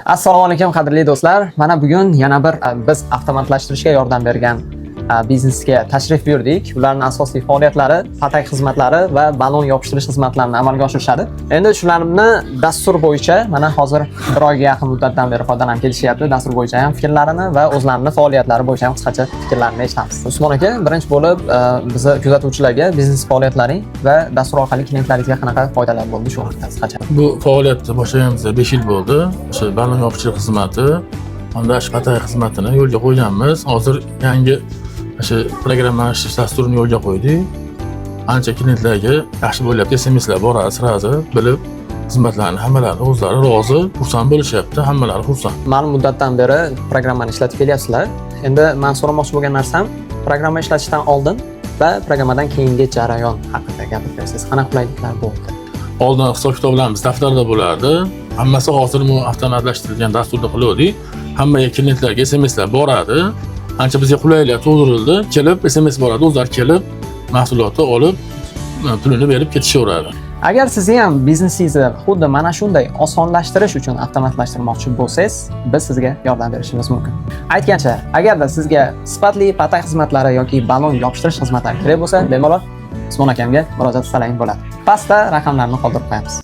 Assalomu alaykum qadrli do'stlar. Mana bugun yana bir biz avtomatlashtirishga yordam bergan biznesga tashrif buyurdik. Ularning asosiy faoliyatlari patak xizmatlari va balon yopishtirish xizmatlarini amalga oshirishadi. Endi shularni dastur bo'yicha mana hozir bir oyga yaqin muddatdan beri foydalanib kelishyapti. Dastur bo'yicha ham fikrlarini va o'zlarining faoliyatlari bo'yicha ham qisqacha fikrlarini eshitamiz. Usmon aka, birinchi bo'lib bizni kuzatuvchilarga biznes faoliyatlaring va dastur orqali klientlaringizga qanaqa foydalar bo'ldi shu haqida qisqacha. Bu faoliyatni boshlaganimizga 5 yil bo'ldi. O'sha balon yopishtirish xizmati, hamda patak xizmatini yo'lga qo'yganmiz. Hozir yangi o'sha programmalashtirish dasturini yo'lga qo'ydik. Ancha klientlarga yaxshi bo'lyapti. SMSlar boradi, sirazi bilib xizmatlarni hammalari o'zlari rozi, xursand bo'lishyapti, hammalari xursand. Ma'lum muddatdan beri programmani ishlatib kelyapsizlar. Endi men so'ramoqchi bo'lgan narsam, programma ishlatishdan oldin va programmadan keyingi jarayon haqida gapirib bersangiz, qanaqa qulayliklar bo'ldi? Oldin hisob-kitoblarimiz daftarda bo'lardi. Hammasi hozir bu avtomatlashtirilgan dasturda qilyapti. Hammaga klientlarga SMSlar boradi. Ancha bizga qulaylik tug'dirildi. Kelib SMS boradi, o'zlari kelib mahsulotni olib, pulini berib ketishaveradi. Agar sizni ham biznesingizni xuddi mana shunday osonlashtirish uchun avtomatlashtirmoqchi bo'lsangiz, biz sizga yordam berishimiz mumkin. Aytgancha, agarda sizga sifatli patak xizmatlari yoki balon yopishtirish xizmatlari kerak bo'lsa, bemalol Usmon akamga murojaat qilsalaring bo'ladi. Pastda raqamlarni qoldirib qo'yamiz.